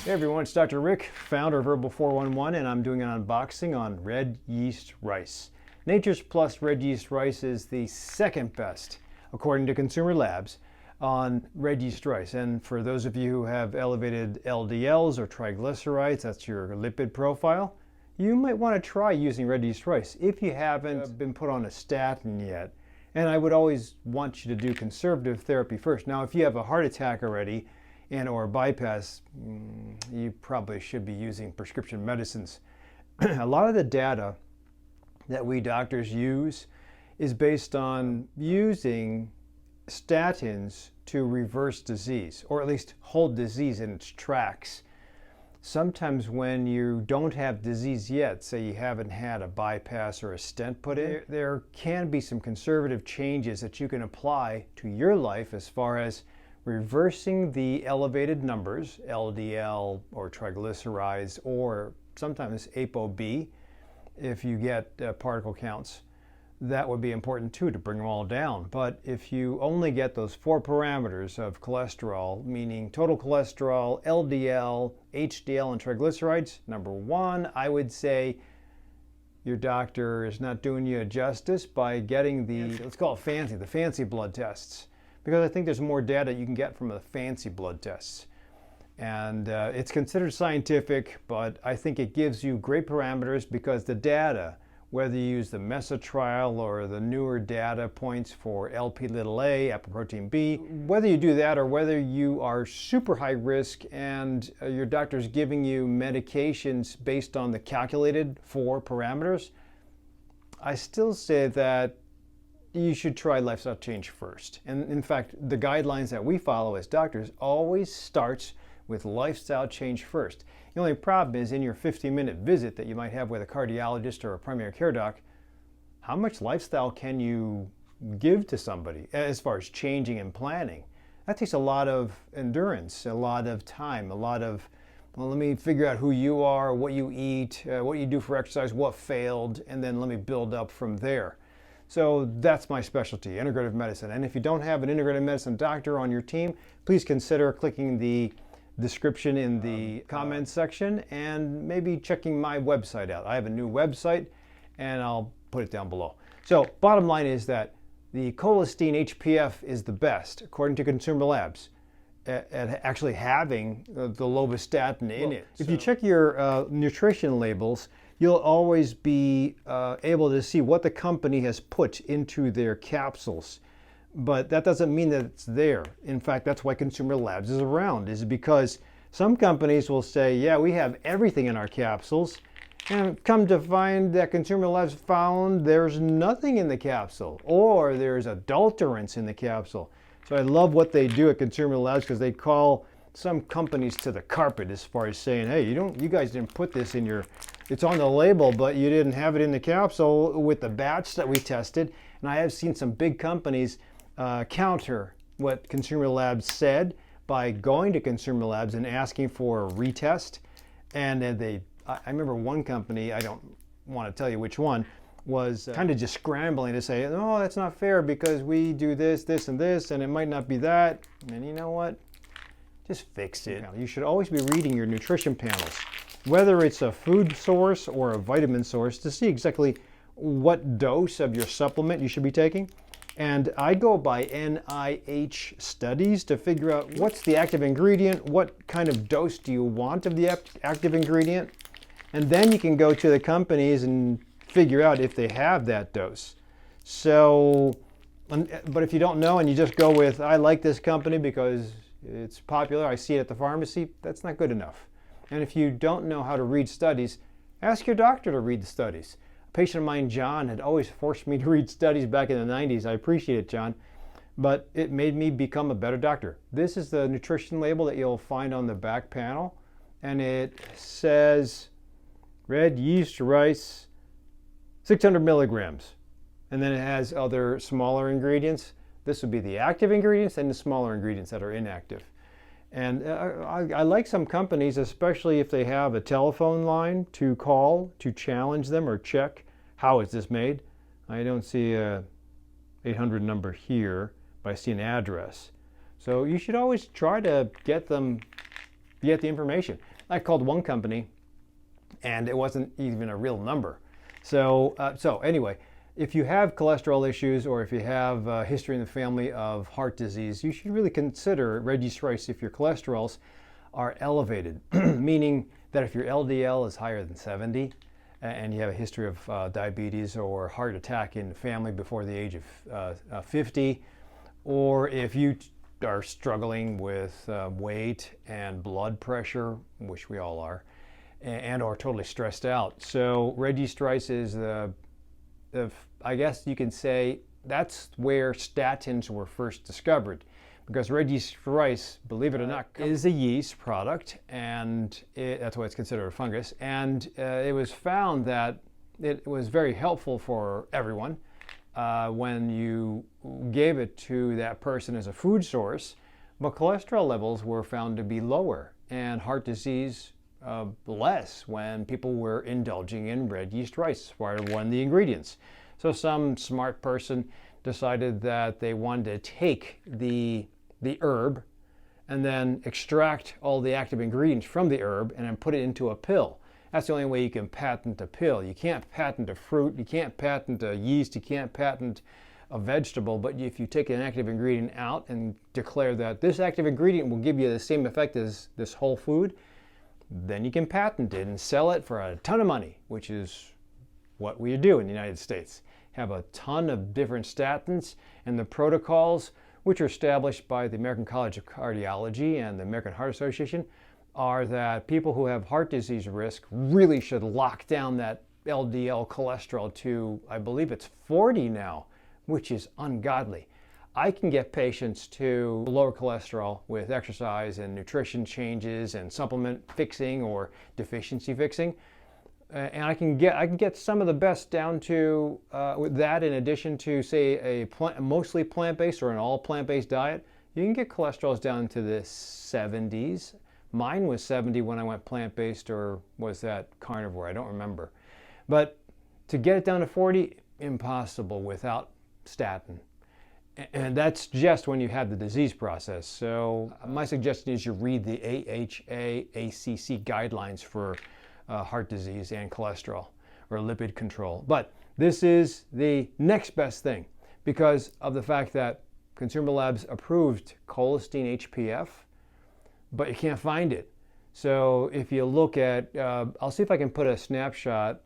Hey everyone, it's Dr. Rick, founder of Herbal 411, and I'm doing an unboxing on red yeast rice. Nature's Plus red yeast rice is the second best, according to Consumer Labs, on red yeast rice. And for those of you who have elevated LDLs or triglycerides, that's your lipid profile, you might want to try using red yeast rice if you haven't been put on a statin yet. And I would always want you to do conservative therapy first. Now, if you have a heart attack already, or bypass, you probably should be using prescription medicines. A lot of the data that we doctors use is based on using statins to reverse disease, or at least hold disease in its tracks. Sometimes when you don't have disease yet, say you haven't had a bypass or a stent put in, there can be some conservative changes that you can apply to your life as far as reversing the elevated numbers, LDL or triglycerides, or sometimes ApoB, if you get particle counts. That would be important too, to bring them all down. But if you only get those 4 parameters of cholesterol, meaning total cholesterol, LDL, HDL, and triglycerides, number 1, I would say your doctor is not doing you a justice by getting the, let's call it the fancy blood tests. Because I think there's more data you can get from the fancy blood tests. And it's considered scientific, but I think it gives you great parameters because the data, whether you use the MESA trial or the newer data points for Lp(a), apoprotein B, whether you do that or whether you are super high risk and your doctor's giving you medications based on the calculated 4 parameters, I still say that you should try lifestyle change first. And in fact, the guidelines that we follow as doctors always starts with lifestyle change first. The only problem is in your 50-minute visit that you might have with a cardiologist or a primary care doc, how much lifestyle can you give to somebody as far as changing and planning? That takes a lot of endurance, a lot of time, a lot of, well, let me figure out who you are, what you eat, what you do for exercise, what failed, and then let me build up from there. So that's my specialty, integrative medicine. And if you don't have an integrative medicine doctor on your team, please consider clicking the description in the comments section and maybe checking my website out. I have a new website and I'll put it down below. So bottom line is that the cholesterol HPF is the best, according to Consumer Labs, at actually having the lovastatin in it. If you check your nutrition labels, you'll always be able to see what the company has put into their capsules. But that doesn't mean that it's there. In fact, that's why Consumer Labs is around, is because some companies will say, yeah, we have everything in our capsules, and come to find that Consumer Labs found there's nothing in the capsule, or there's adulterants in the capsule. So I love what they do at Consumer Labs because they call some companies to the carpet as far as saying, hey, you guys didn't put this in your, it's on the label, but you didn't have it in the capsule with the batch that we tested. And I have seen some big companies counter what Consumer Labs said by going to Consumer Labs and asking for a retest. And then I remember one company, I don't want to tell you which one, was kind of just scrambling to say, no, that's not fair because we do this, this, and this, and it might not be that. And you know what? Just fix it. You should always be reading your nutrition panels, whether it's a food source or a vitamin source, to see exactly what dose of your supplement you should be taking. And I go by NIH studies to figure out what's the active ingredient, what kind of dose do you want of the active ingredient, and then you can go to the companies and figure out if they have that dose. So, but if you don't know and you just go with, I like this company because it's popular, I see it at the pharmacy, that's not good enough. And if you don't know how to read studies, ask your doctor to read the studies. A patient of mine, John, had always forced me to read studies back in the 90s. I appreciate it, John, but it made me become a better doctor. This is the nutrition label that you'll find on the back panel, and it says red yeast rice, 600 milligrams. And then it has other smaller ingredients. This would be the active ingredients and the smaller ingredients that are inactive. And I like some companies, especially if they have a telephone line to call to challenge them or check, how is this made? I don't see a 800 number here, but I see an address. So you should always try to get the information. I called one company and it wasn't even a real number. So anyway, if you have cholesterol issues or if you have a history in the family of heart disease, you should really consider red yeast rice if your cholesterols are elevated, meaning that if your LDL is higher than 70 and you have a history of diabetes or heart attack in the family before the age of 50, or if you are struggling with weight and blood pressure, which we all are, and or totally stressed out. So red yeast rice is I guess you can say that's where statins were first discovered, because red yeast rice, believe it or not, is a yeast product, and that's why it's considered a fungus. And it was found that it was very helpful for everyone when you gave it to that person as a food source, but cholesterol levels were found to be lower and heart disease less when people were indulging in red yeast rice, one of the ingredients. So some smart person decided that they wanted to take the herb and then extract all the active ingredients from the herb and then put it into a pill. That's the only way you can patent a pill. You can't patent a fruit, you can't patent a yeast, you can't patent a vegetable, but if you take an active ingredient out and declare that this active ingredient will give you the same effect as this whole food, then you can patent it and sell it for a ton of money, which is what we do in the United States. Have a ton of different statins, and the protocols, which are established by the American College of Cardiology and the American Heart Association, are that people who have heart disease risk really should lock down that LDL cholesterol to, I believe it's 40 now, which is ungodly. I can get patients to lower cholesterol with exercise and nutrition changes and supplement fixing or deficiency fixing. And I can get some of the best down to with that, in addition to, say, a mostly plant-based or an all plant-based diet. You can get cholesterols down to the 70s. Mine was 70 when I went plant-based, or was that carnivore? I don't remember. But to get it down to 40, impossible without statin. And that's just when you have the disease process. So my suggestion is you read the AHA-ACC guidelines for heart disease and cholesterol or lipid control. But this is the next best thing because of the fact that Consumer Labs approved cholesterol HPF, but you can't find it. So if you look at, I'll see if I can put a snapshot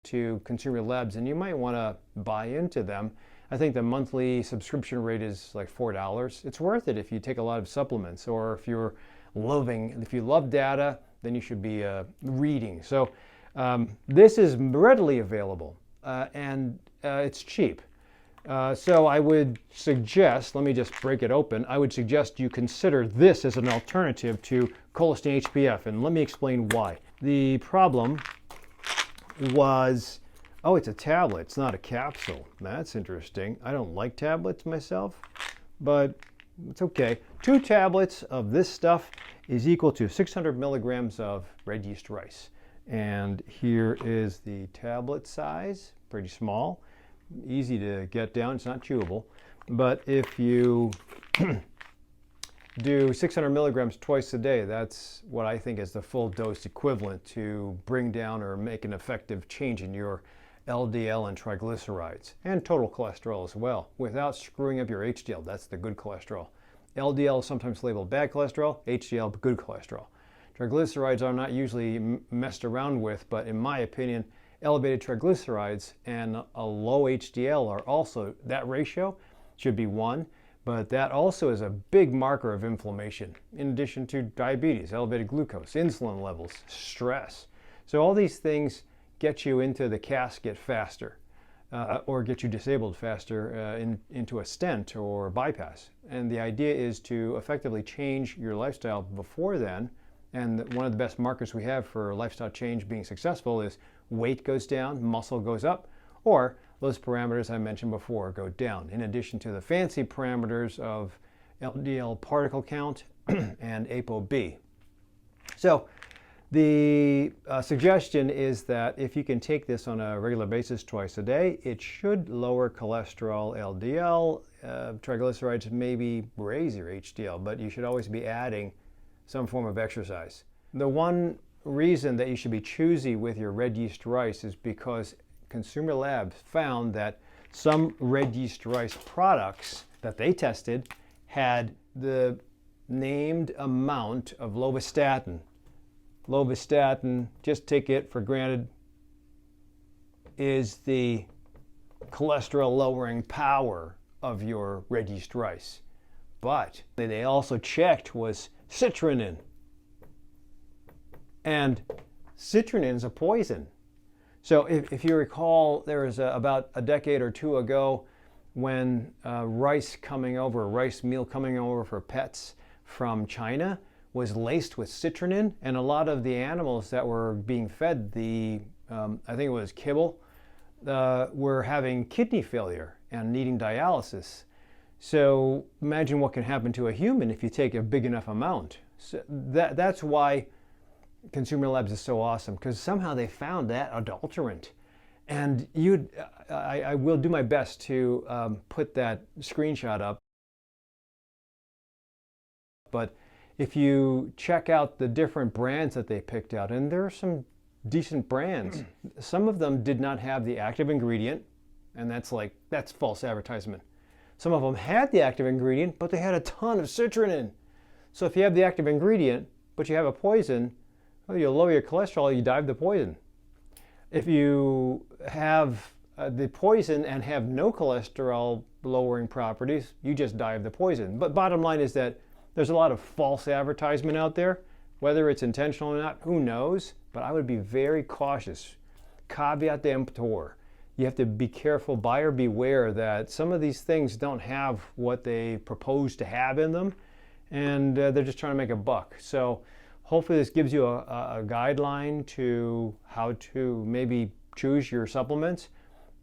to Consumer Labs, and you might want to buy into them. I think the monthly subscription rate is like $4. It's worth it if you take a lot of supplements, or if you love data, then you should be reading. So this is readily available and it's cheap. So I would suggest, let me just break it open, I would suggest you consider this as an alternative to cholesterol HPF, and let me explain why. The problem was, oh, it's a tablet, it's not a capsule. That's interesting. I don't like tablets myself, but it's okay. 2 tablets of this stuff is equal to 600 milligrams of red yeast rice. And here is the tablet size, pretty small, easy to get down, it's not chewable. But if you do 600 milligrams twice a day, that's what I think is the full dose equivalent to bring down or make an effective change in your LDL and triglycerides, and total cholesterol as well, without screwing up your HDL. That's the good cholesterol. LDL is sometimes labeled bad cholesterol, HDL good cholesterol. Triglycerides are not usually messed around with, but in my opinion, elevated triglycerides and a low HDL are also, that ratio should be 1, but that also is a big marker of inflammation, in addition to diabetes, elevated glucose, insulin levels, stress. So all these things get you into the casket faster, or get you disabled faster into a stent or bypass. And the idea is to effectively change your lifestyle before then. And one of the best markers we have for lifestyle change being successful is weight goes down, muscle goes up, or those parameters I mentioned before go down, in addition to the fancy parameters of LDL particle count and ApoB. So the suggestion is that if you can take this on a regular basis twice a day, it should lower cholesterol, LDL, triglycerides, maybe raise your HDL, but you should always be adding some form of exercise. The one reason that you should be choosy with your red yeast rice is because Consumer Labs found that some red yeast rice products that they tested had the named amount of lovastatin. Lovastatin, just take it for granted, is the cholesterol lowering power of your red yeast rice. But they also checked was citrulline. And citrulline is a poison. So if you recall, there was about a decade or two ago when rice meal coming over for pets from China was laced with citrulline, and a lot of the animals that were being fed I think it was kibble, were having kidney failure and needing dialysis. So imagine what can happen to a human if you take a big enough amount. So that's why Consumer Labs is so awesome, because somehow they found that adulterant. And I will do my best to put that screenshot up. But if you check out the different brands that they picked out, and there are some decent brands, some of them did not have the active ingredient, and that's false advertisement. Some of them had the active ingredient, but they had a ton of citrulline. So if you have the active ingredient, but you have a poison, well, you'll lower your cholesterol, you die of the poison. If you have the poison and have no cholesterol lowering properties, you just die of the poison. But bottom line is that there's a lot of false advertisement out there. Whether it's intentional or not, who knows? But I would be very cautious. Caveat emptor. You have to be careful, buyer beware, that some of these things don't have what they propose to have in them, and they're just trying to make a buck. So hopefully this gives you a guideline to how to maybe choose your supplements.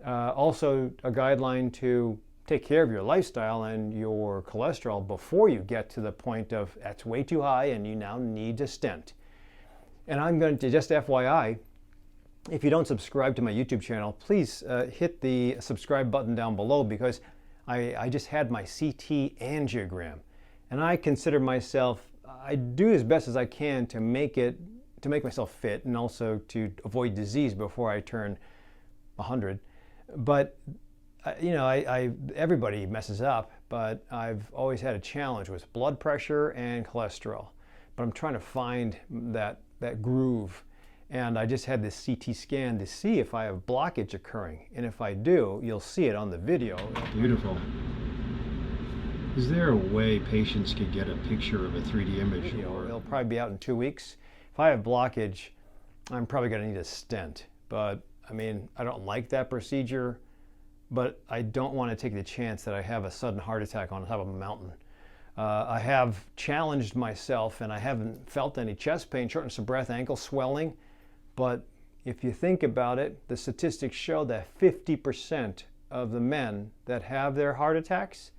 Also a guideline to take care of your lifestyle and your cholesterol before you get to the point of that's way too high and you now need a stent. And I'm going to, just FYI, if you don't subscribe to my YouTube channel, please hit the subscribe button down below, because I just had my CT angiogram, and I consider myself, I do as best as I can to make myself fit and also to avoid disease before I turn 100. But everybody messes up, but I've always had a challenge with blood pressure and cholesterol. But I'm trying to find that groove. And I just had this CT scan to see if I have blockage occurring. And if I do, you'll see it on the video. Beautiful. Is there a way patients could get a picture of a 3D image? It'll probably be out in 2 weeks. If I have blockage, I'm probably going to need a stent. But I mean, I don't like that procedure, but I don't want to take the chance that I have a sudden heart attack on top of a mountain. I have challenged myself, and I haven't felt any chest pain, shortness of breath, ankle swelling. But if you think about it, the statistics show that 50% of the men that have their heart attacks,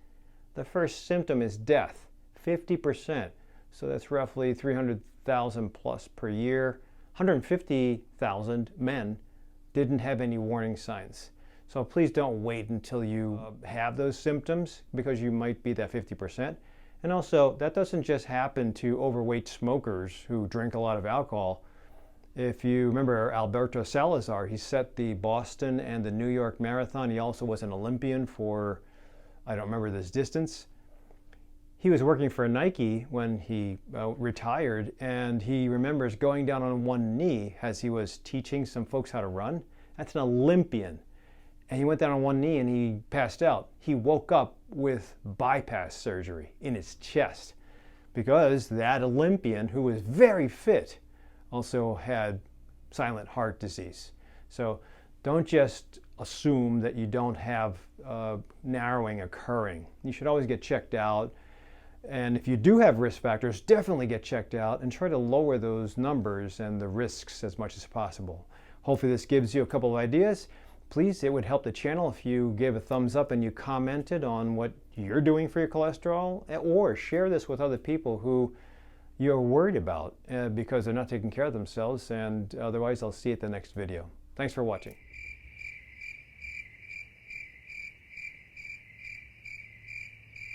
the first symptom is death. 50%. So that's roughly 300,000 plus per year. 150,000 men didn't have any warning signs. So please don't wait until you have those symptoms, because you might be that 50%. And also, that doesn't just happen to overweight smokers who drink a lot of alcohol. If you remember Alberto Salazar, he set the Boston and the New York Marathon. He also was an Olympian for, I don't remember this distance. He was working for Nike when he retired, and he remembers going down on one knee as he was teaching some folks how to run. That's an Olympian. And he went down on one knee and he passed out. He woke up with bypass surgery in his chest, because that Olympian, who was very fit, also had silent heart disease. So don't just assume that you don't have narrowing occurring. You should always get checked out. And if you do have risk factors, definitely get checked out and try to lower those numbers and the risks as much as possible. Hopefully this gives you a couple of ideas. Please, it would help the channel if you gave a thumbs up and you commented on what you're doing for your cholesterol, or share this with other people who you're worried about because they're not taking care of themselves. And otherwise, I'll see you at the next video. Thanks for watching.